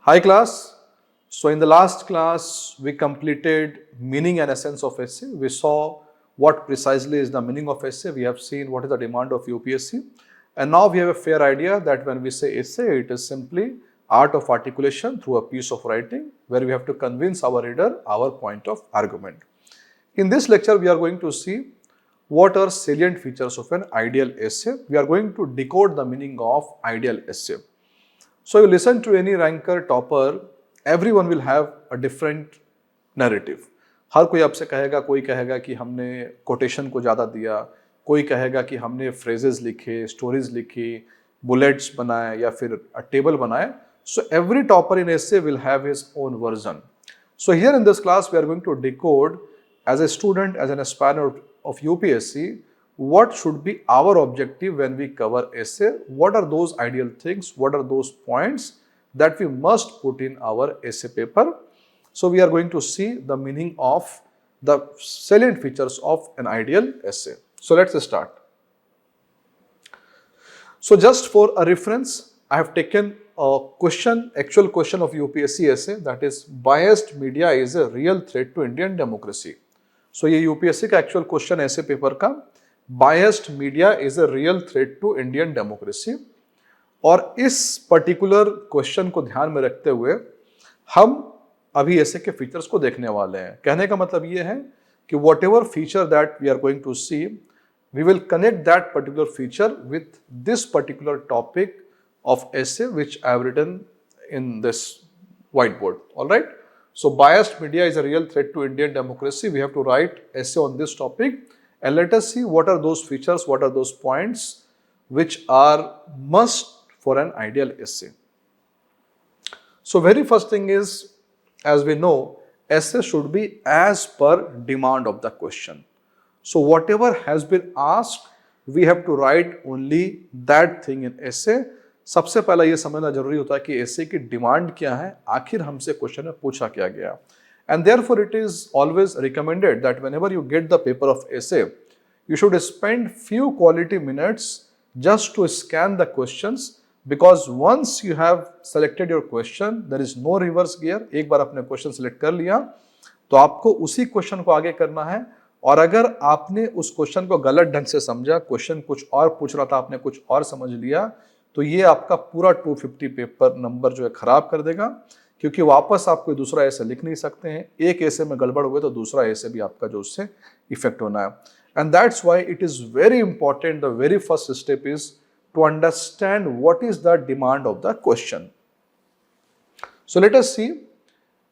Hi class. So in the last class, we completed meaning and essence of essay. We saw what precisely is the meaning of essay. We have seen what is the demand of UPSC. And now we have a fair idea that when we say essay, it is simply art of articulation through a piece of writing where we have to convince our reader our point of argument. In this lecture, we are going to see what are salient features of an ideal essay. We are going to decode the meaning of ideal essay. So you listen to any ranker, topper, everyone will have a different narrative. हर कोई आपसे कहेगा, कोई कहेगा कि हमने quotation को ज़्यादा दिया, कोई कहेगा कि हमने फ्रेजेस लिखे, स्टोरीज लिखी, बुलेट्स बनाए या फिर टेबल बनाए. So every topper in essay will have his own version. So here in this class we are going to decode as a student, as an aspirant of UPSC, what should be our objective when we cover essay, what are those ideal things, what are those points that we must put in our essay paper. So we are going to see the meaning of the salient features of an ideal essay. So let's start. So just for a reference, I have taken a question, actual question of UPSC essay, that is biased media is a real threat to Indian democracy. So ये UPSC का actual question essay paper का biased media is a real threat to Indian democracy. और इस particular question को ध्यान में रखते हुए हम अभी essay के features को देखने वाले हैं. कहने का मतलब ये है कि whatever feature that we are going to see, we will connect that particular feature with this particular topic of essay which I have written in this whiteboard. All right. So biased media is a real threat to Indian democracy. We have to write essay on this topic, and let us see what are those features, what are those points which are must for an ideal essay. So very first thing is, as we know, essay should be as per demand of the question. So whatever has been asked, we have to write only that thing in essay. सबसे पहला ये समझना जरूरी होता है कि essay की demand क्या है, आखिर हमसे क्वेश्चन में पूछा क्या गया. And therefore it is always recommended that whenever you get the paper of essay, you should spend few quality minutes just to scan the questions, because once you have selected your question, there is no reverse gear. एक बार आपने question select कर लिया तो आपको उसी question को आगे करना है. और अगर आपने उस क्वेश्चन को गलत ढंग से समझा, क्वेश्चन कुछ और पूछ रहा था, आपने कुछ और समझ लिया, तो ये आपका पूरा 250 पेपर नंबर जो है खराब कर देगा, क्योंकि वापस आप कोई दूसरा ऐसे लिख नहीं सकते हैं. एक ऐसे में गड़बड़ हुए तो दूसरा ऐसे भी आपका जो उससे इफेक्ट होना है. And that's why it is very important, the very first step is to understand what is the demand of the question. So let us see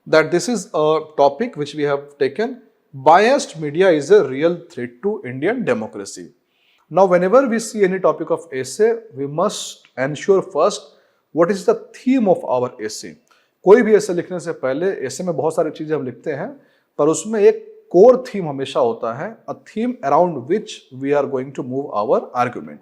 that this is a topic which we have taken. Biased media is a real threat to Indian democracy. Now whenever we see any topic of essay, we must ensure first what is the theme of our essay. कोई भी essay लिखने से पहले essay में बहुत सारी चीजें हम लिखते हैं, पर उसमें एक core theme हमेशा होता है, a theme around which we are going to move our argument.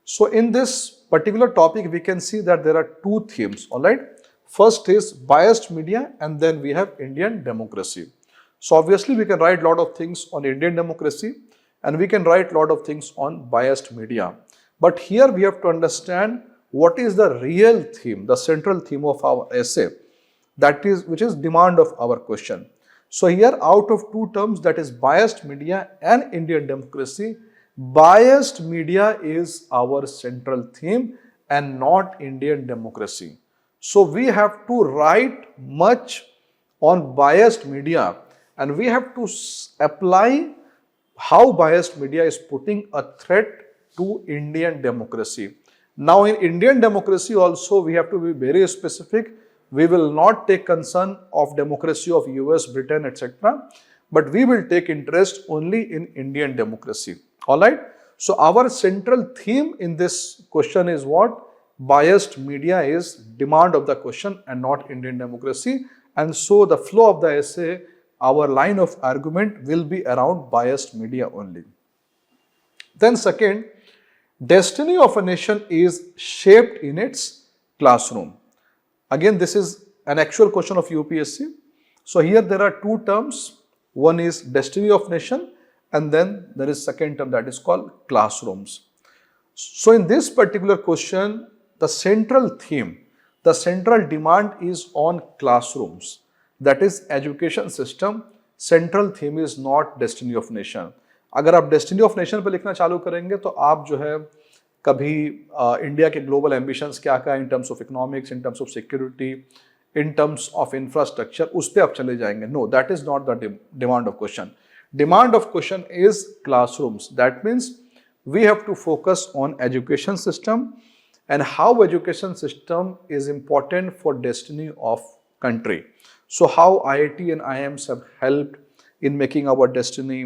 So in this particular topic we can see that there are two themes. All right. First is biased media, and then we have Indian democracy. So obviously we can write a lot of things on Indian democracy and we can write a lot of things on biased media. But here we have to understand what is the real theme, the central theme of our essay, that is, which is demand of our question. So here out of two terms, that is biased media and Indian democracy, biased media is our central theme and not Indian democracy. So we have to write much on biased media, and we have to apply how biased media is putting a threat to Indian democracy. Now in Indian democracy also we have to be very specific. We will not take concern of democracy of US, Britain, etc. But we will take interest only in Indian democracy. Alright. So our central theme in this question is what? Biased media is demand of the question and not Indian democracy. And so the flow of the essay, our line of argument will be around biased media only. Then second, destiny of a nation is shaped in its classroom. Again, this is an actual question of UPSC. So here there are two terms. One is destiny of nation, and then there is second term that is called classrooms. So in this particular question, the central theme the central demand is on classrooms, that is education system. Central theme is not destiny of nation. अगर आप destiny of nation पे लिखना चालू करेंगे तो आप जो है कभी इंडिया के ग्लोबल एम्बिशंस क्या क्या in terms of economics, in terms of security, in terms of infrastructure, उस पर आप चले जाएंगे. No, that is not the demand of question. Demand of question is classrooms. That means we have to focus on education system and how education system is important for destiny of country. So how IIT and IIMs have helped in making our destiny,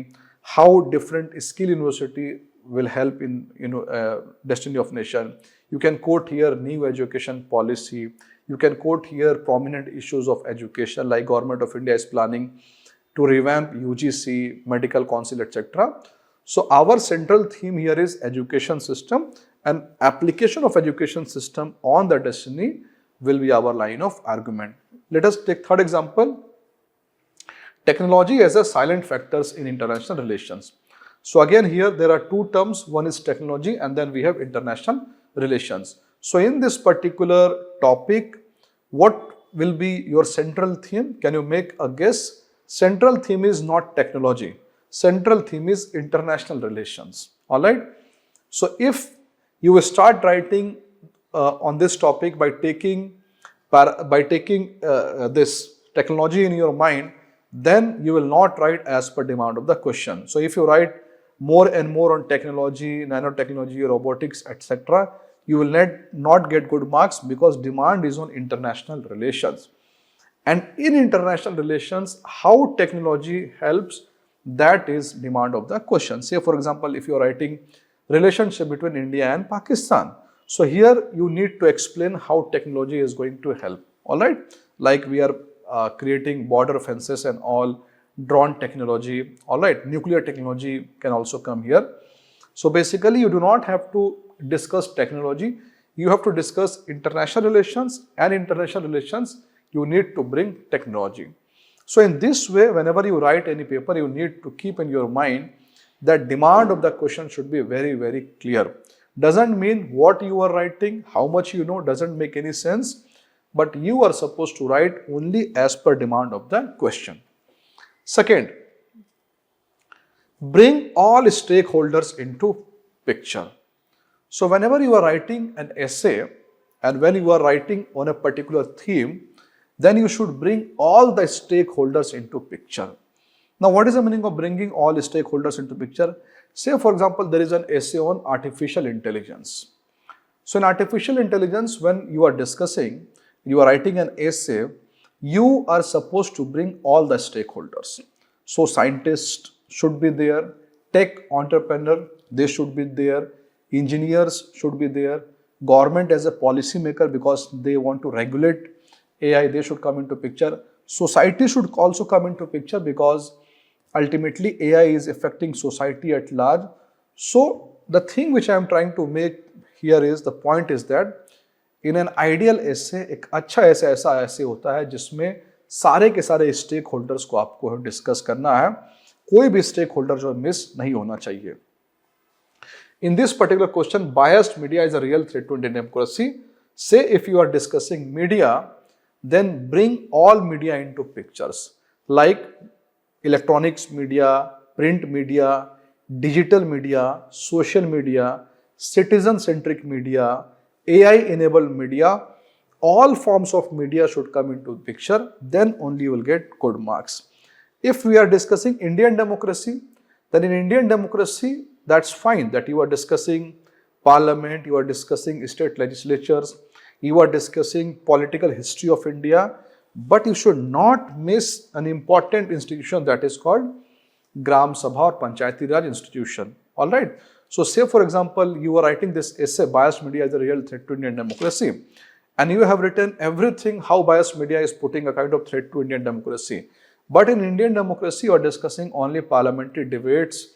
how different skill university will help in destiny of nation. You can quote here new education policy. You can quote here prominent issues of education, like Government of India is planning to revamp UGC, medical council, etc. So our central theme here is education system, and application of education system on the destiny will be our line of argument. Let us take third example, technology as a silent factors in international relations. So again here there are two terms, one is technology and then we have international relations. So in this particular topic, what will be your central theme? Can you make a guess? Central theme is not technology. Central theme is international relations. All right. So if you will start writing on this topic by taking this technology in your mind, then you will not write as per demand of the question. So if you write more and more on technology, nanotechnology, robotics, etc., you will not get good marks because demand is on international relations. And in international relations, how technology helps, that is demand of the question. Say for example, if you are writing relationship between India and Pakistan. So here you need to explain how technology is going to help. All right, like we are creating border fences and all, drone technology. All right, nuclear technology can also come here. So basically you do not have to discuss technology. You have to discuss international relations, and international relations you need to bring technology. So in this way, whenever you write any paper, you need to keep in your mind that demand of the question should be very, very clear. Doesn't mean what you are writing, how much you know, doesn't make any sense, but you are supposed to write only as per demand of the question. Second, bring all stakeholders into picture. So whenever you are writing an essay and when you are writing on a particular theme, then you should bring all the stakeholders into picture. Now, what is the meaning of bringing all stakeholders into picture? Say, for example, there is an essay on artificial intelligence. So, in artificial intelligence, when you are discussing, you are writing an essay, you are supposed to bring all the stakeholders. So, scientists should be there, tech entrepreneur, they should be there, engineers should be there, government as a policy maker because they want to regulate AI, they should come into picture. Society should also come into picture because ultimately AI is affecting society at large. So the thing which I am trying to make here is, the point is that in an ideal essay, एक अच्छा ऐसा essay होता है जिसमें सारे के सारे stake holders को आपको डिस्कस करना है, कोई भी स्टेक होल्डर जो मिस नहीं होना चाहिए. In this particular question, biased media is a real threat to Indian democracy. Say if you are discussing media, then bring all media into pictures, like electronics media, print media, digital media, social media, citizen-centric media, AI-enabled media. All forms of media should come into picture, then only you will get good marks. If we are discussing Indian democracy, then in Indian democracy, that's fine that you are discussing parliament, you are discussing state legislatures, you are discussing political history of India, but you should not miss an important institution that is called Gram Sabha or Panchayati Raj institution. All right. So say for example, you are writing this essay, biased media is a real threat to Indian democracy, and you have written everything how biased media is putting a kind of threat to Indian democracy. But in Indian democracy, you are discussing only parliamentary debates,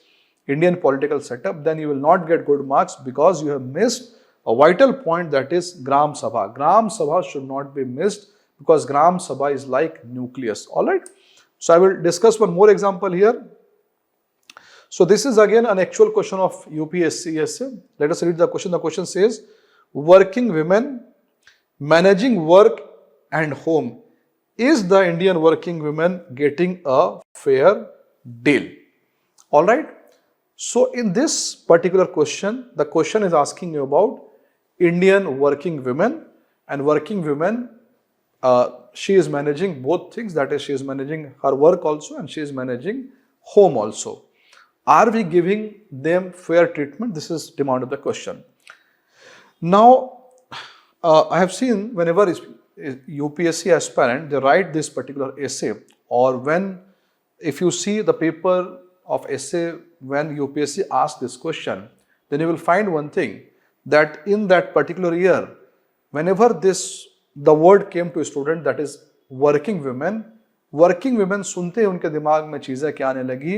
Indian political setup, then you will not get good marks because you have missed a vital point, that is Gram Sabha. Gram Sabha should not be missed because Gram Sabha is like nucleus. All right. So I will discuss one more example here. So this is again an actual question of UPSC essay. Let us read the question. The question says, working women managing work and home, is the Indian working women getting a fair deal? All right. So in this particular question, the question is asking you about Indian working women, and working women, she is managing both things, that is, she is managing her work also and she is managing home also. Are we giving them fair treatment? This is demand of the question. Now, I have seen whenever UPSC aspirant, they write this particular essay, or when, if you see the paper of essay when UPSC asks this question, then you will find one thing, that in that particular year, whenever the word came to a student, that is working women सुनते ही उनके दिमाग में चीजें क्या आने लगी,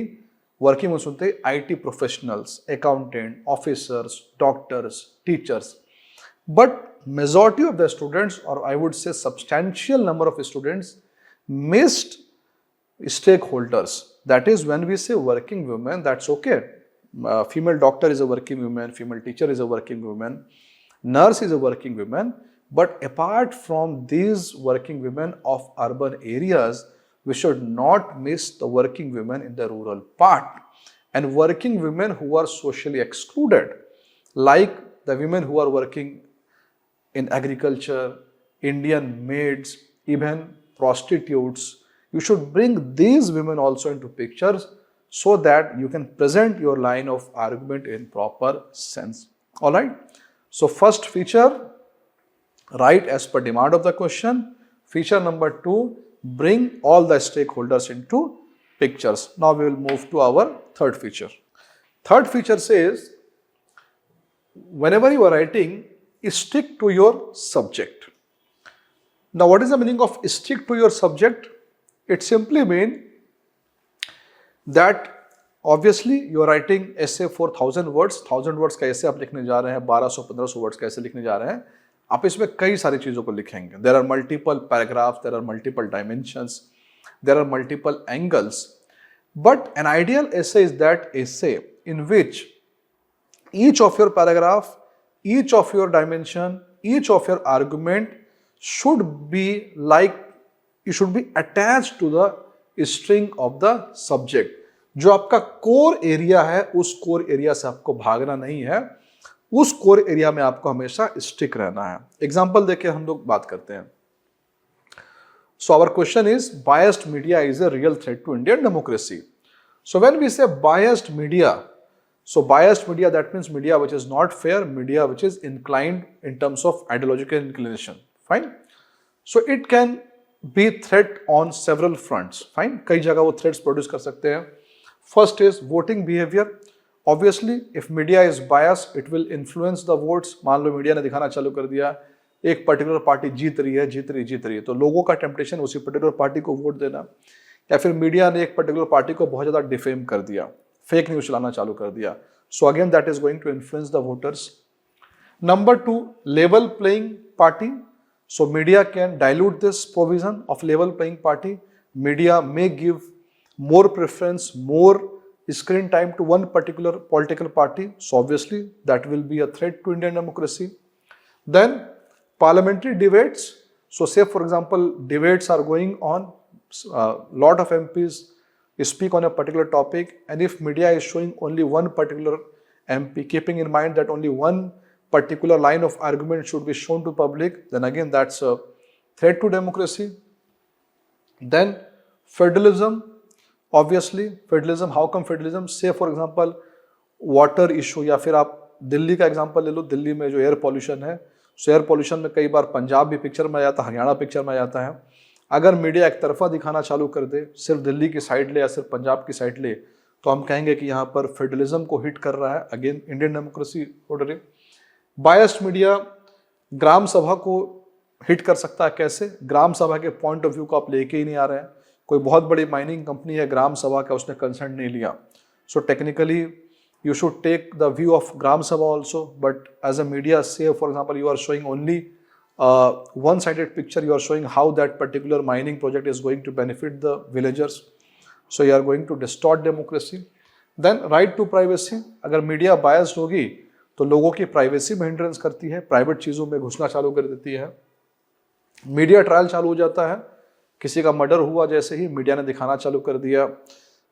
working में सुनते IT professionals, accountant, officers, doctors, teachers. But majority of the students, or I would say substantial number of students, missed stakeholders. That is, when we say working women, that's okay. Female doctor is a working woman, female teacher is a working woman, nurse is a working woman. But apart from these working women of urban areas, we should not miss the working women in the rural part, and working women who are socially excluded, like the women who are working in agriculture, Indian maids, even prostitutes. You should bring these women also into pictures so that you can present your line of argument in proper sense. All right. So first feature, write as per demand of the question. Feature number 2, bring all the stakeholders into pictures. Now we will move to our third feature. Third feature says, whenever you are writing, stick to your subject. Now, what is the meaning of stick to your subject? It simply means that obviously you are writing essay for 1000 words. 1000 words का essay आप लिखने जा रहे हैं, 1200-1500 words का essay लिखने जा रहे हैं. आप इसमें कई सारी चीज़ों को लिखेंगे. There are multiple paragraphs, there are multiple dimensions, there are multiple angles. But an ideal essay is that essay in which each of your paragraph, each of your dimension, each of your argument should be like, you should be attached to the string of the subject. जो आपका core area है, उस core area से आपको भागना नहीं है, उस कोर एरिया में आपको हमेशा स्टिक रहना है. एग्जाम्पल देके हम लोग बात करते हैं. So our question is, biased media is a real threat to Indian democracy. So when we say biased media, so biased media, that means media which is not fair, media which is inclined in terms of ideological inclination. Fine. So it can be threat on several fronts. Fine. कई जगह वो threats produce कर सकते हैं. First is voting behavior. Obviously, if media is biased, it will influence the votes. मान लो media ने दिखाना चालू कर दिया, एक पर्टिकुलर पार्टी जीत रही है, तो लोगों का टेम्पटेशन उसी पर्टिकुलर पार्टी को वोट देना. या फिर मीडिया ने एक पर्टिकुलर पार्टी को बहुत ज़्यादा डिफेम कर दिया, फेक न्यूज चलाना चालू कर दिया. So again, that is going to influence the voters. Number 2, level playing party. So media can dilute this provision of level playing party. Media may give more preference, more screen time to one particular political party. So obviously that will be a threat to Indian democracy. Then parliamentary debates. So say for example, debates are going on, lot of MPs speak on a particular topic, and if media is showing only one particular MP, keeping in mind that only one particular line of argument should be shown to public, then again that's a threat to democracy. Then federalism. Obviously federalism, how come federalism? Say for example water issue, या फिर आप दिल्ली का example ले लो. दिल्ली में जो air pollution है, सो air pollution में कई बार पंजाब भी पिक्चर में आ जाता है, हरियाणा पिक्चर में आ जाता है. अगर मीडिया एक तरफा दिखाना चालू कर दे, सिर्फ दिल्ली की साइड ले या सिर्फ पंजाब की साइड ले, तो हम कहेंगे कि यहाँ पर फेडरलिज्म को हिट कर रहा है. Again Indian democracy totally. Biased media gram sabha को हिट कर सकता है. कैसे? ग्राम सभा के पॉइंट ऑफ व्यू को आप लेके ही नहीं आ रहे हैं. कोई बहुत बड़ी माइनिंग कंपनी है, ग्राम सभा का उसने कंसर्न नहीं लिया, so technically you should take the view of Gram Sabha also, but as a media, say for example you are showing only one-sided picture, you are showing how that particular mining project is going to benefit the villagers, so you are going to distort democracy. Then right to privacy. अगर media biased होगी तो लोगों की privacy में hindrance करती है, private चीज़ों में घुसना चालू कर देती है. मीडिया ट्रायल चालू हो जाता है, किसी का मर्डर हुआ जैसे ही मीडिया ने दिखाना चालू कर दिया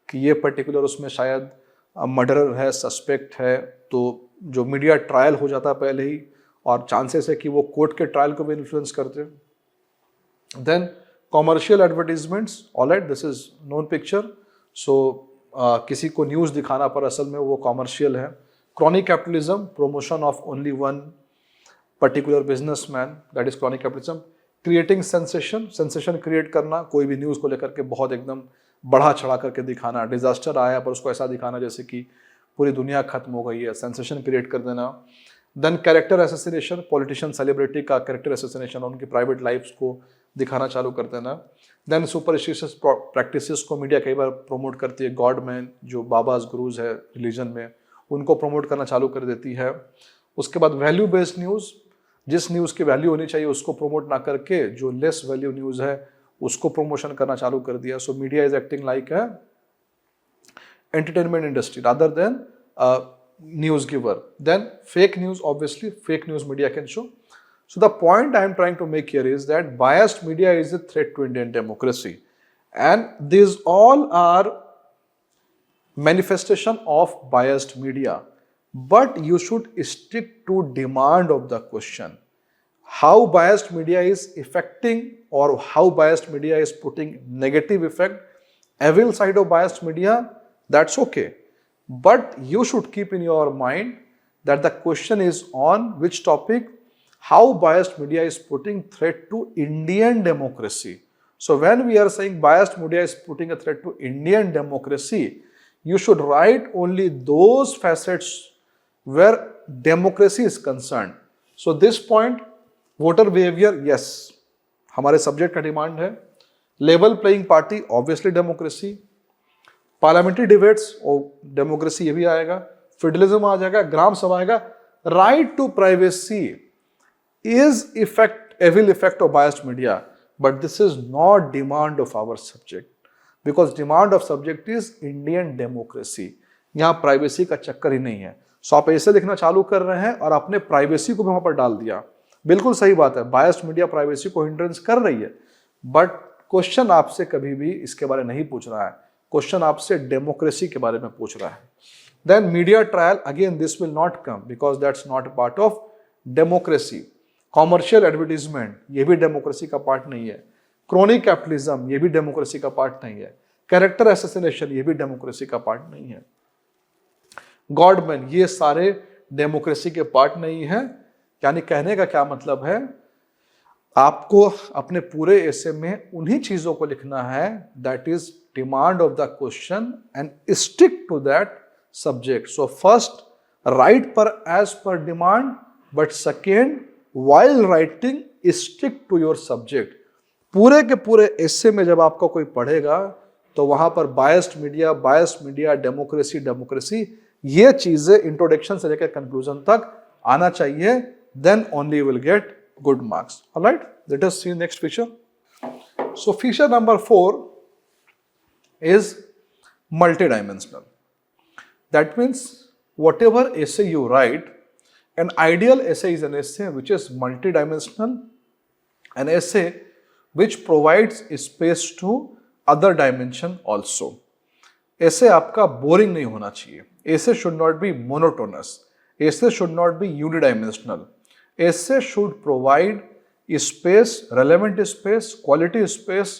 कि ये पर्टिकुलर उसमें शायद मर्डरर है, सस्पेक्ट है, तो जो मीडिया ट्रायल हो जाता है पहले ही, और चांसेस है कि वो कोर्ट के ट्रायल को भी इन्फ्लुएंस करते हैं। Then commercial advertisements, alright, this is known picture. So किसी को न्यूज़ दिखाना पर असल में वो कॉमर्शियल है। Chronic capitalism, promotion of only one particular businessman, that is chronic capitalism. Creating sensation, sensation create करना, कोई भी न्यूज़ को लेकर के बहुत एकदम बढ़ा चढ़ा करके दिखाना, डिजास्टर आया पर उसको ऐसा दिखाना जैसे कि पूरी दुनिया खत्म हो गई है, सेंसेशन क्रिएट कर देना। Then character assassination, politician celebrity का कैरेक्टर असैसिनेशन, उनकी प्राइवेट लाइफ्स को दिखाना चालू कर देना। देन सुपरस्टिशियस प्रैक्टिसेस को मीडिया कई बार प्रमोट करती है, गॉड मैन, जो बाबाज गुरुज है रिलीजन में, उनको प्रमोट करना चालू कर देती है। उसके बाद वैल्यू बेस्ड न्यूज़, जिस न्यूज़ की वैल्यू होनी चाहिए उसको प्रमोट ना करके जो लेस वैल्यू न्यूज़ है उसको प्रमोशन करना चालू कर दिया। सो मीडिया इज एक्टिंग लाइक है entertainment industry rather than a news giver. Then fake news, obviously fake news media can show. So the point I am trying to make here is that biased media is a threat to Indian democracy, and these all are manifestation of biased media. But you should stick to demand of the question. How biased media is affecting, or how biased media is putting negative effect, evil side of biased media, that's okay. But you should keep in your mind that the question is on which topic, how biased media is putting threat to Indian democracy. So when we are saying biased media is putting a threat to Indian democracy, you should write only those facets where democracy is concerned. So this point, voter behavior, yes, हमारे subject का demand है। Level playing party, obviously democracy. Parliamentary debates, और democracy ये भी आएगा। Federalism आ जाएगा, ग्राम सभा आएगा। Right to privacy is effect, evil effect of biased media, but this is not demand of our subject, because demand of subject is Indian democracy. यहाँ privacy का चक्कर ही नहीं है। सो आप ऐसे लिखना चालू कर रहे हैं और आपने प्राइवेसी को भी वहां पर डाल दिया। बिल्कुल सही बात है, बायस्ड मीडिया प्राइवेसी को हिंड्रेंस कर रही है, बट क्वेश्चन आपसे कभी भी इसके बारे में नहीं पूछ रहा है। क्वेश्चन आपसे डेमोक्रेसी के बारे में पूछ रहा है। Then media trial, again this will not come because that's not a part of democracy. Commercial advertisement, ये भी डेमोक्रेसी का पार्ट नहीं है। क्रॉनिक कैपिटलिज्म, ये भी डेमोक्रेसी का पार्ट नहीं है। कैरेक्टर असैसिनेशन, ये भी डेमोक्रेसी का पार्ट नहीं है। गॉडमैन, ये सारे डेमोक्रेसी के पार्ट नहीं है। यानी कहने का क्या मतलब है, आपको अपने पूरे एसे में उन्हीं चीजों को लिखना है that is demand of the question and stick to that subject. So first write पर as per demand, but second while writing stick to your subject। पूरे के पूरे एसे में जब आपका कोई पढ़ेगा तो वहां पर बायस्ड मीडिया, डेमोक्रेसी, ये चीजें इंट्रोडक्शन से लेकर कंक्लूजन तक आना चाहिए, then only you will get good marks। All right, let us see next feature। So feature number 4 is multidimensional। That means whatever essay you write, an ideal essay is an essay which is multidimensional, an essay which provides space to other dimension also। essay आपका boring नहीं होना चाहिए। essay should not be monotonous। essay should not be unidimensional। essay should provide space, relevant space, quality space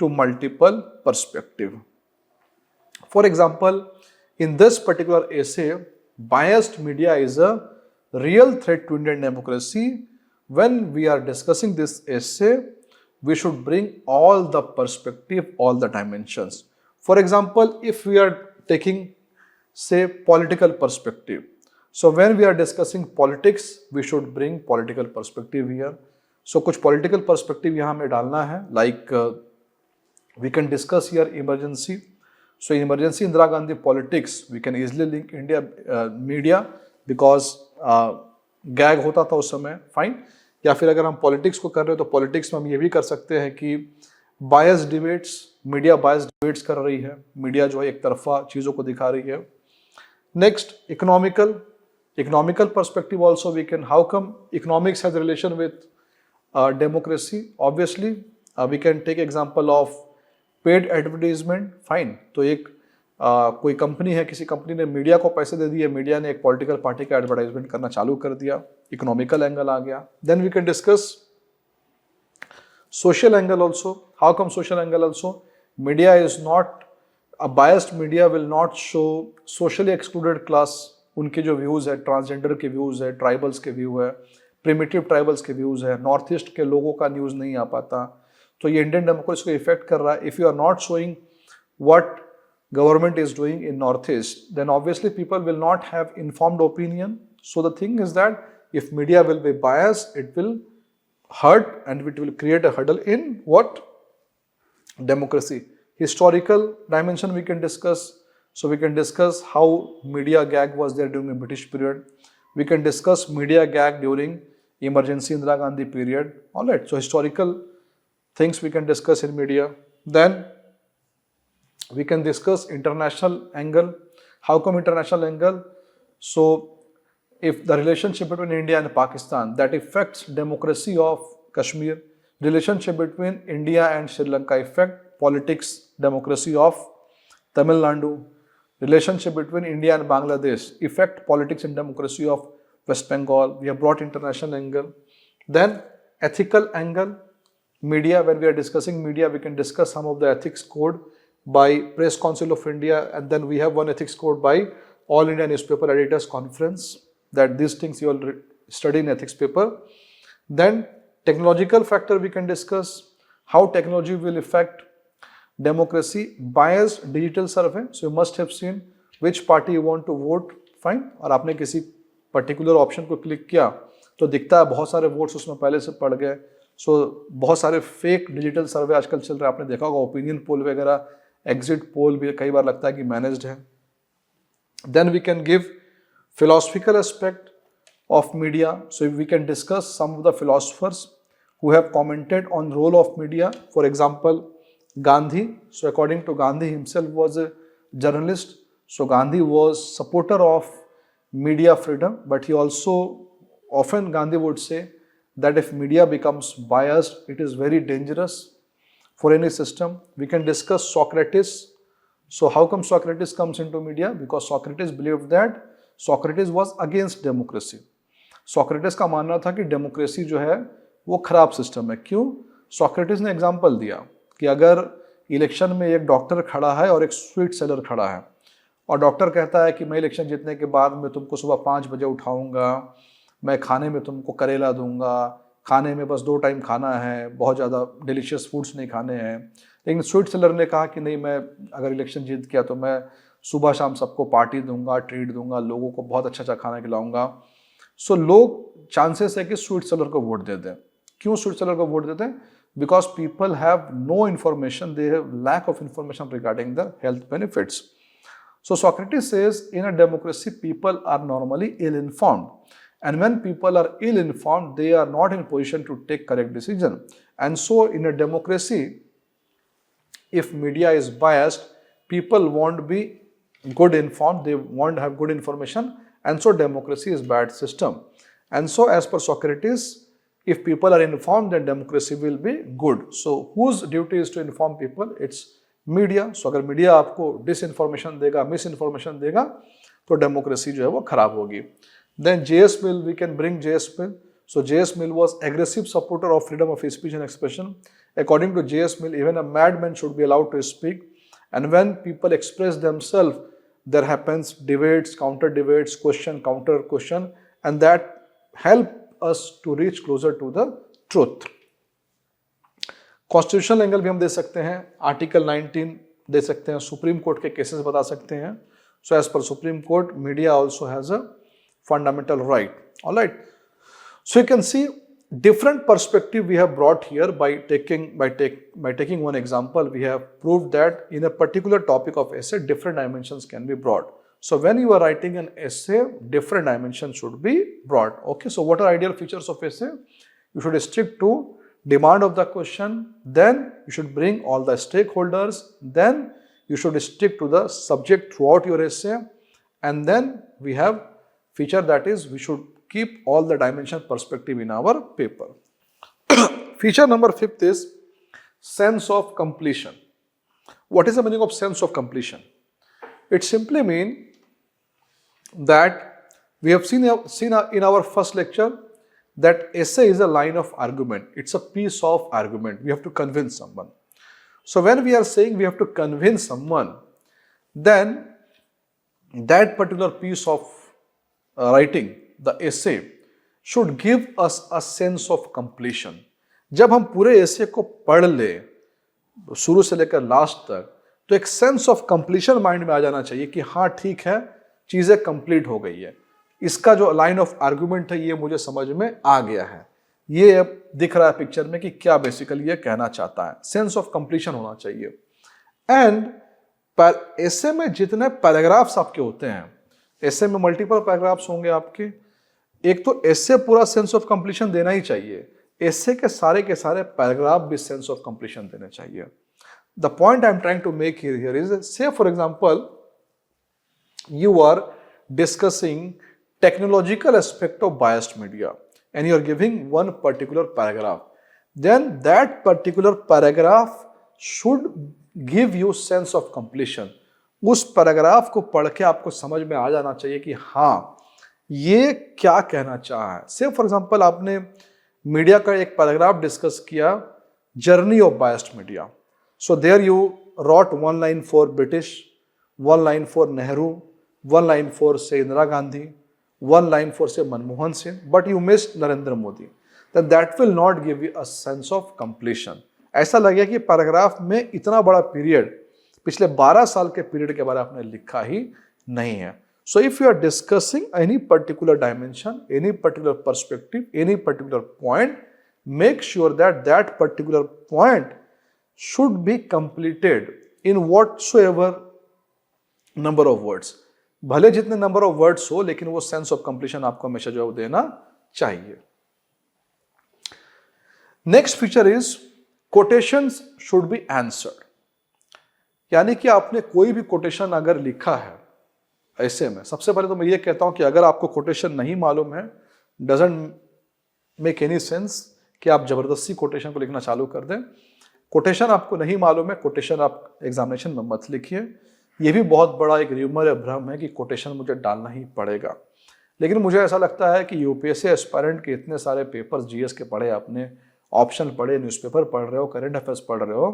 to multiple perspective। For example, in this particular essay, biased media is a real threat to Indian democracy। When we are discussing this essay, we should bring all the perspective, all the dimensions। For example, if we are taking, say, political perspective, so when we are discussing politics, we should bring political perspective here। So कुछ political perspective यहाँ हमें डालना है, like we can discuss here emergency। So emergency Indira Gandhi politics, we can easily link India media because gag होता था उस समय, fine. या फिर अगर हम पॉलिटिक्स को कर रहे हो तो पॉलिटिक्स में हम ये भी कर सकते हैं कि बायस डिबेट्स, मीडिया बायस डिबेट्स कर रही है, मीडिया जो है एक तरफा चीज़ों को दिखा रही है। Next economical perspective also we can, how come economics has relation with democracy, obviously we can take example of paid advertisement, fine. तो एक कोई कंपनी है, किसी कंपनी ने मीडिया को पैसे दे दिए, मीडिया ने एक पॉलिटिकल पार्टी का एडवर्टाइजमेंट करना चालू कर दिया, इकोनॉमिकल एंगल आ गया. Then we can discuss social angle also. How come social angle also? Media is not, a biased media will not show socially excluded class, उनके जो व्यूज है, ट्रांसजेंडर के व्यूज है, ट्राइबल्स के व्यू है, primitive tribals के views है, north east के लोगों का न्यूज नहीं आ पाता. तो ये इंडियन डेमोक्रेसी को इफेक्ट कर रहा है. If you are not showing what government is doing in northeast, then obviously people will not have informed opinion. So the thing is that if media will be biased, it will hurt and it will create a hurdle in what? Democracy. Historical dimension we can discuss. So we can discuss how media gag was there during the British period. We can discuss media gag during emergency Indira Gandhi period. Alright, so historical things we can discuss in media. Then we can discuss international angle. How come international angle? So if the relationship between India and Pakistan that affects democracy of Kashmir, relationship between India and Sri Lanka affect politics, democracy of Tamil Nadu, relationship between India and Bangladesh affect politics and democracy of West Bengal. We have brought international angle. Then ethical angle, media, when we are discussing media, we can discuss some of the ethics code by Press Council of India, and then we have one ethics code by All India Newspaper Editors Conference, that these things you will study in ethics paper. Then technological factor we can discuss, how technology will affect democracy. Biased digital survey, so you must have seen which party you want to vote, fine, और आपने किसी particular option को click किया तो दिखता है बहुत सारे votes उसमें पहले से पड़ गए. So बहुत सारे fake digital survey आजकल चल रहे हैं, आपने देखा होगा, opinion poll वगैरह, exit poll भी कई बार लगता है कि managed है. Then we can give philosophical aspect of media. So we can discuss some of the philosophers who have commented on role of media. For example, Gandhi. So according to Gandhi himself was a journalist. So Gandhi was supporter of media freedom, but he also often Gandhi would say that if media becomes biased, it is very dangerous for any system. We can discuss Socrates. So how come Socrates comes into media? Because Socrates believed that Socrates was against democracy. Socrates का मानना था कि democracy जो है वो खराब system है. क्यों? Socrates ने एग्जाम्पल दिया कि अगर इलेक्शन में एक डॉक्टर खड़ा है और एक स्वीट सेलर खड़ा है, और डॉक्टर कहता है कि मैं इलेक्शन जीतने के बाद मैं तुमको सुबह 5 बजे उठाऊंगा, मैं खाने में तुमको करेला दूंगा, खाने में बस 2 टाइम खाना है, बहुत ज़्यादा डिलीशियस फूड्स नहीं खाने हैं. लेकिन स्वीट सेलर ने कहा कि नहीं, मैं अगर इलेक्शन जीत गया तो मैं सुबह शाम सबको पार्टी दूंगा, ट्रीट दूंगा, लोगों को बहुत अच्छा अच्छा खाना खिलाऊंगा. सो लोग चांसेस है कि स्वीट सेलर को वोट दे दें. क्यों स्वीट सेलर को वोट देते हैं? Because people have no information, they have lack of information regarding the health benefits. So Socrates says in a democracy people are normally ill-informed, and when people are ill-informed they are not in position to take correct decision. And so in a democracy, if media is biased, people won't be good informed, they won't have good information, and so democracy is bad system. And so as per Socrates, if people are informed then democracy will be good. So whose duty is to inform people? It's media. So अगर media आपको disinformation देगा, miss information देगा, तो democracy जो है वो खराब होगी. Then JS Mill, we can bring JS Mill. So JS Mill was aggressive supporter of freedom of speech and expression. According to JS Mill, even a madman should be allowed to speak, and when people express themself there happens debates, counter debates, question counter question, and that help us to reach closer to the truth. Constitutional angle भी हम दे सकते हैं, article 19 दे सकते हैं, supreme court के cases बता सकते हैं. So as per Supreme Court, media also has a fundamental right. Alright, so you can see different perspective we have brought here by taking one example. We have proved that in a particular topic of essay different dimensions can be brought. So when you are writing an essay, different dimensions should be brought. Okay, so what are ideal features of essay? You should stick to demand of the question, then you should bring all the stakeholders, then you should stick to the subject throughout your essay, and then we have feature that is we should keep all the dimension perspective in our paper. Feature number 5th is sense of completion. What is the meaning of sense of completion? It simply means that we have seen in our first lecture that essay is a line of argument. It's a piece of argument. We have to convince someone. So when we are saying we have to convince someone, then that particular piece of writing, the essay, should give us a sense of completion. जब हम पूरे essay को पढ़ ले शुरू से लेकर last तक, तो एक सेंस ऑफ कंप्लीशन माइंड में आ जाना चाहिए कि हाँ ठीक है, चीजें कंप्लीट हो गई है, इसका जो लाइन ऑफ आर्गुमेंट है ये मुझे समझ में आ गया है, ये अब दिख रहा है पिक्चर में कि क्या बेसिकली ये कहना चाहता है. सेंस ऑफ कंप्लीशन होना चाहिए. एंड पर ऐसे में जितने पैराग्राफ्स आपके होते हैं, ऐसे में मल्टीपल पैराग्राफ्स होंगे आपके, एक तो ऐसे पूरा सेंस ऑफ कंप्लीशन देना ही चाहिए, ऐसे के सारे पैराग्राफ भी सेंस ऑफ कंप्लीशन देने चाहिए. The point I am trying to make here is, say for example you are discussing technological aspect of biased media and you are giving one particular paragraph, then that particular paragraph should give you sense of completion. उस paragraph को पढ़ के आपको समझ में आ जाना चाहिए कि हाँ ये क्या कहना चाहा है. से फॉर एग्जांपल आपने मीडिया का एक पैराग्राफ डिस्कस किया, journey of biased media. So there you wrote one line for British, one line for Nehru, one line for say Indira Gandhi, one line for say Manmohan Singh, but you missed Narendra Modi. Then that will not give you a sense of completion. ऐसा लगेगा कि paragraph में इतना बड़ा period, पिछले 12 साल के period के बारे में आपने लिखा ही नहीं है. So if you are discussing any particular dimension, any particular perspective, any particular point, make sure that that particular point should be completed in whatsoever number of words. भले जितने नंबर ऑफ वर्ड्स हो, लेकिन वो sense of completion आपको हमेशा जो देना चाहिए. Next feature is quotations should be answered. यानी कि आपने कोई भी कोटेशन अगर लिखा है ऐसे में, सबसे पहले तो मैं ये कहता हूं कि अगर आपको कोटेशन नहीं मालूम है, डजंट मेक एनी सेंस कि आप जबरदस्ती कोटेशन को लिखना चालू कर दें. कोटेशन आपको नहीं मालूम है, कोटेशन आप एग्जामिनेशन में मत लिखिए. ये भी बहुत बड़ा एक र्यूमर या भ्रम है कि कोटेशन मुझे डालना ही पड़ेगा. लेकिन मुझे ऐसा लगता है कि यूपीएससी एस्पायरेंट के इतने सारे पेपर्स जीएस के पढ़े, आपने ऑप्शन पढ़े, न्यूज़पेपर पढ़ रहे हो, करंट अफेयर्स पढ़ रहे हो,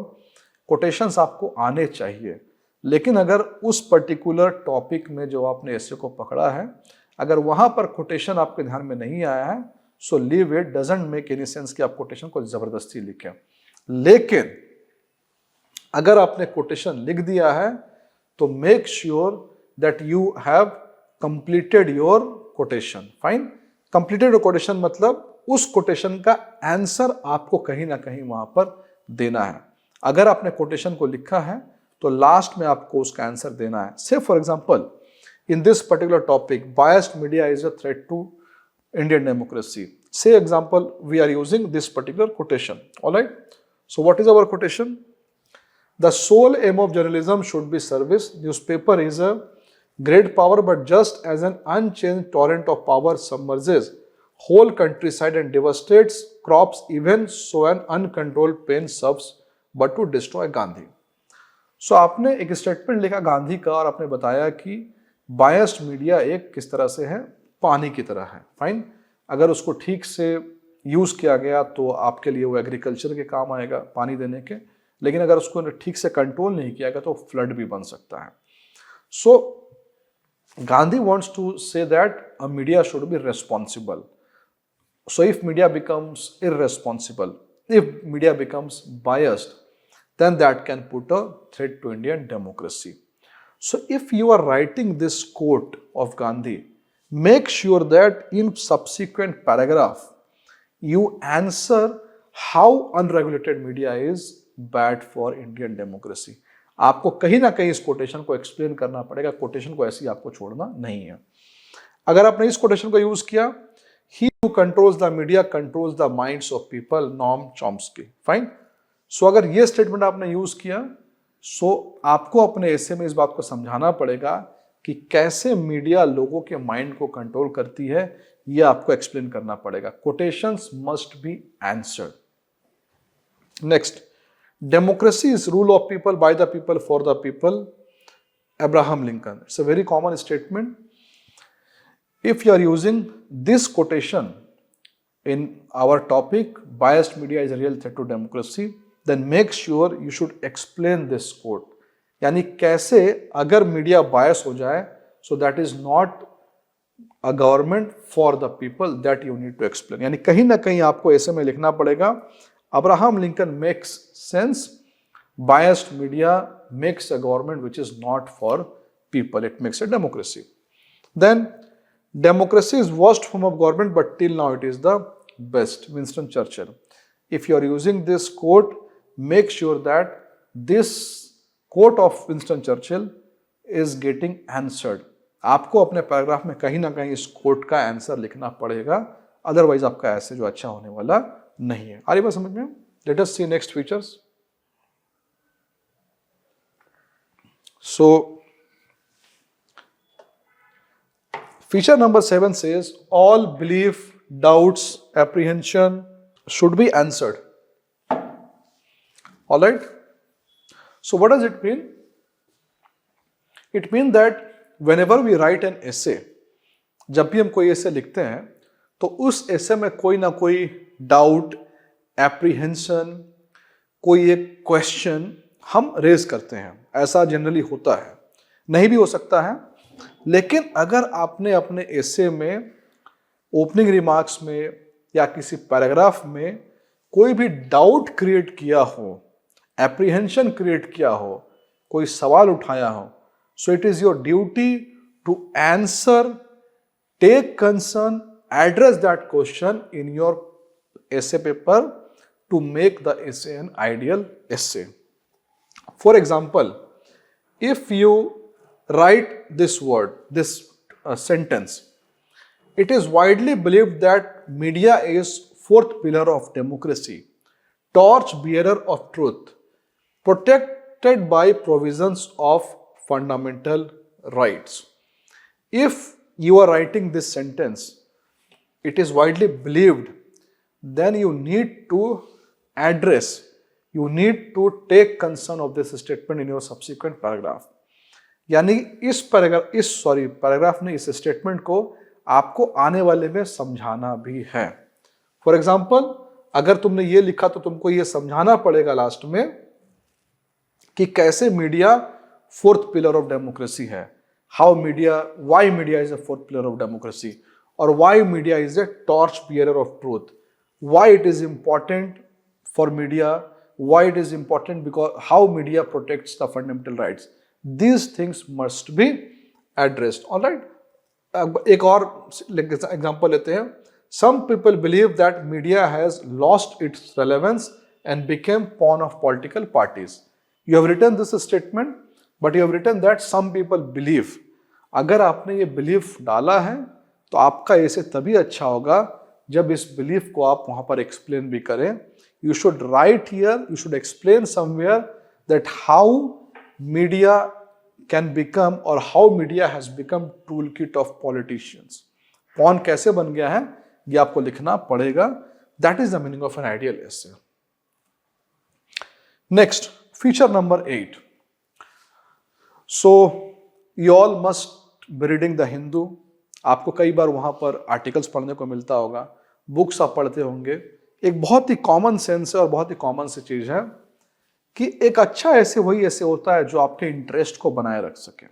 कोटेशंस आपको आने चाहिए. लेकिन अगर उस पर्टिकुलर टॉपिक में जो आपने ऐसे को पकड़ा है, अगर वहां पर कोटेशन आपके ध्यान में नहीं आया है, so leave it, doesn't make any sense कि आप कोटेशन को जबरदस्ती लिखें. लेकिन अगर आपने कोटेशन लिख दिया है तो make sure that you have completed your quotation. Fine, completed your quotation मतलब उस कोटेशन का आंसर आपको कहीं ना कहीं वहां पर देना है. अगर आपने कोटेशन को लिखा है तो लास्ट में आपको उसका आंसर देना है. Say for example in this particular topic, biased media is a threat to Indian democracy. Say example we are using this particular quotation. Alright, so what is our quotation? The sole aim of journalism should be service. Newspaper is a great power, but just as an unchanged torrent of power submerges whole countryside and devastates crops, even so an uncontrolled pain serves but to destroy Gandhi. So आपने एक statement लिखा गांधी का और आपने बताया कि biased media एक किस तरह से है, पानी की तरह है. फाइन, अगर उसको ठीक से यूज किया गया तो आपके लिए वो एग्रीकल्चर के काम आएगा, पानी देने के. लेकिन अगर उसको ठीक से कंट्रोल नहीं किया गया तो फ्लड भी बन सकता है. So Gandhi wants to say that a media should be responsible. So if media becomes irresponsible, if media becomes biased, then that can put a threat to Indian democracy. So if you are writing this quote of Gandhi, make sure that in subsequent paragraph you answer how unregulated media is bad for Indian democracy. आपको कहीं ना कहीं इस quotation को explain करना पड़ेगा. Quotation को ऐसे ही आपको छोड़ना नहीं है. अगर आपने इस कोटेशन को यूज किया, he who controls the media controls the minds of people, Noam Chomsky. Fine, so अगर ये स्टेटमेंट आपने यूज किया, सो आपको अपने ऐसे में इस बात को समझाना पड़ेगा कि कैसे मीडिया लोगों के माइंड को कंट्रोल करती है, ये आपको एक्सप्लेन करना पड़ेगा. Quotations must be answered. Next, democracy is rule of people, by the people, for the people. Abraham Lincoln. It's a very common statement. If you are using this quotation in our topic, biased media is a real threat to democracy, then make sure you should explain this quote. यानी कैसे अगर media बायस हो जाए, so that is not a government for the people, that you need to explain. यानी कहीं ना कहीं आपको ऐसे में लिखना पड़ेगा, Abraham Lincoln makes sense, biased media makes a government which is not for people, it makes a democracy. Then democracy is worst form of government, but till now it is the best. Winston Churchill. If you are using this quote, make sure that this quote of Winston Churchill is getting answered. आपको अपने paragraph में कहीं ना कहीं इस coat का answer लिखना पड़ेगा, अदरवाइज आपका ऐसे जो अच्छा होने वाला नहीं है. आ रही बात समझ में? Let us see next features. So, feature number 7 says all belief, doubts, apprehension should be answered. All right. So, what does it mean? It means that whenever we write an essay, जब भी हम कोई essay लिखते हैं, तो उस essay में कोई ना कोई doubt, apprehension, कोई एक question हम रेज करते हैं. ऐसा जनरली होता है, नहीं भी हो सकता है. लेकिन अगर आपने अपने एसे में ओपनिंग रिमार्क्स में या किसी पैराग्राफ में कोई भी डाउट क्रिएट किया हो, एप्रीहेंशन क्रिएट किया हो, कोई सवाल उठाया हो, so it is your duty to answer, take concern, address that question in your essay paper to make the essay an ideal essay. For example, if you write this word, this sentence, it is widely believed that media is fourth pillar of democracy, torch bearer of truth, protected by provisions of fundamental rights. If you are writing this sentence, it is widely believed, then you need to address, you need to take concern of this statement in your subsequent paragraph. यानी इस paragraph ने इस statement को आपको आने वाले में समझाना भी है. फॉर एग्जाम्पल, अगर तुमने ये लिखा तो तुमको ये समझाना पड़ेगा लास्ट में कि कैसे media fourth pillar of democracy है, how media, why media is a fourth pillar of democracy, और why media is a torch bearer of truth, why it is important for media, why it is important because how media protects the fundamental rights. These things must be addressed. All right. एक और example लेते हैं. Some people believe that media has lost its relevance and became pawn of political parties. You have written this statement, but you have written that some people believe. अगर आपने ये belief डाला है तो आपका ऐसे तभी अच्छा होगा जब इस belief को आप वहां पर explain भी करें. You should write here, you should explain somewhere that how media can become or how media has become toolkit of politicians. कौन कैसे बन गया है ये आपको लिखना पड़ेगा. That is the meaning of an ideal essay. Next, feature number 8. So you all must be reading the Hindu. आपको कई बार वहां पर आर्टिकल्स पढ़ने को मिलता होगा, बुक्स आप पढ़ते होंगे. एक बहुत ही कॉमन सेंस है और बहुत ही कॉमन सी चीज है कि एक अच्छा ऐसे वही ऐसे होता है जो आपके इंटरेस्ट को बनाए रख सके.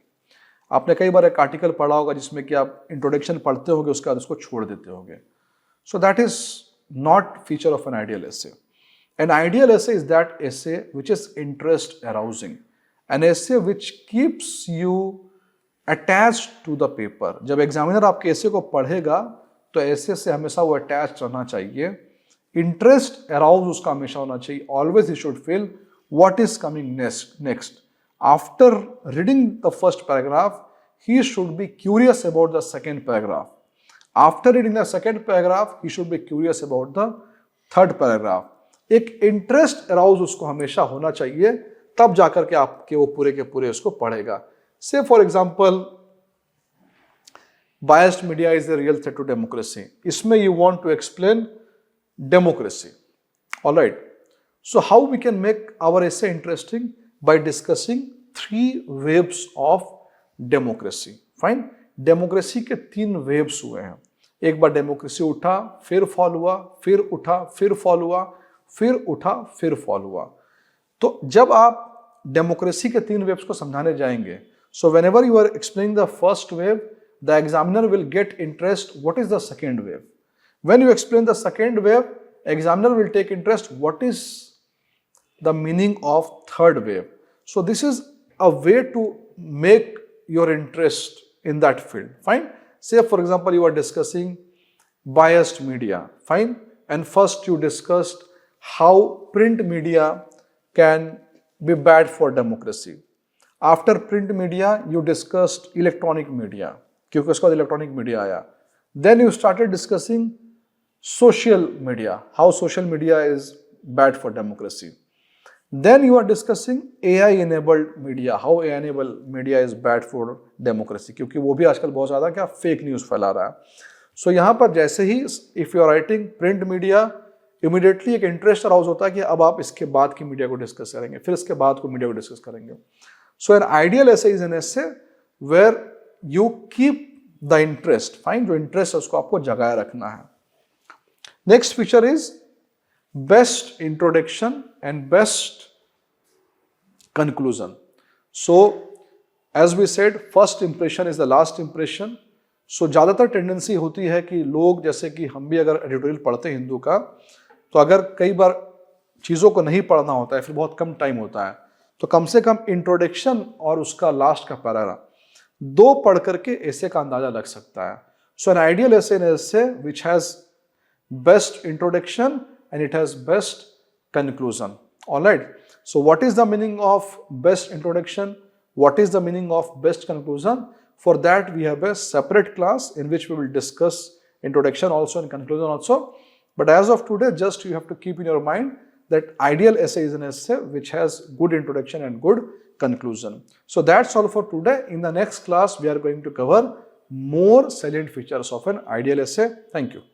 आपने कई बार एक आर्टिकल पढ़ा होगा जिसमें कि आप इंट्रोडक्शन पढ़ते होंगे, उसके बाद उसको छोड़ देते होंगे. So that is not feature of an ideal essay. An ideal essay is that essay which is interest arousing, an essay which keeps you attached to the paper. जब एग्जामिनर आपके एसे को पढ़ेगा तो एसे से हमेशा वो अटैच रहना चाहिए, इंटरेस्ट अराउज उसका हमेशा होना चाहिए. Always he should feel what is coming next. After reading the first paragraph, he should be curious about the second paragraph. After reading the second paragraph, he should be curious about the third paragraph. एक interest arouse उसको हमेशा होना चाहिए, तब जाकर के आपके वो पूरे के पूरे उसको पढ़ेगा. से for example, biased media is a real threat to democracy. इसमें you want to explain democracy. All right. So how we can make our essay interesting? By discussing 3 waves of democracy. Fine? Democracy के 3 waves हुए हैं. एक बार democracy उठा, फिर fall हुआ, फिर उठा, फिर फॉल हुआ, फिर उठा, फिर फॉल हुआ. तो जब आप डेमोक्रेसी के 3 वेव्स को समझाने जाएंगे, so whenever you are explaining the first wave, the examiner will get interest what is the second wave. When you explain the second wave, examiner will take interest what is the meaning of third wave. So this is a way to make your interest in that field. Fine? Say for example you are discussing biased media. Fine? And first you discussed how print media can be bad for democracy. After print media you discussed electronic media. क्योंकि उसके बाद electronic media आया. Then you started discussing social media, how social media is bad for democracy. Then you are discussing AI enabled media, how AI enabled media is bad for democracy, क्योंकि वो भी आजकल बहुत ज़्यादा क्या फेक न्यूज़ फैला रहा है. सो यहाँ पर जैसे ही if you are writing print media, immediately एक इंटरेस्ट अराउज होता है कि अब आप इसके बाद की मीडिया को डिस्कस करेंगे, फिर इसके बाद को मीडिया को डिस्कस करेंगे. So an ideal essay is an essay where you keep the interest. Fine? जो इंटरेस्ट है उसको आपको जगाए रखना है. Next feature is best introduction and best conclusion. So as we said, first impression is the last impression. So ज़्यादातर tendency होती है कि लोग, जैसे कि हम भी अगर एडिटोरियल पढ़ते हैं हिंदू का, तो अगर कई बार चीज़ों को नहीं पढ़ना होता है, फिर बहुत कम टाइम होता है, तो कम से कम इंट्रोडक्शन और उसका लास्ट का पैराग्राफ 2 पढ़ करके ऐसे का अंदाजा लग सकता है. सो एन आइडियल ऐसे which has best introduction and it has best conclusion. All right. So what is the meaning of best introduction? What is the meaning of best conclusion? For that we have a separate class in which we will discuss introduction also and conclusion also. But as of today, just you have to keep in your mind that ideal essay is an essay which has good introduction and good conclusion. So that's all for today. In the next class, we are going to cover more salient features of an ideal essay. Thank you.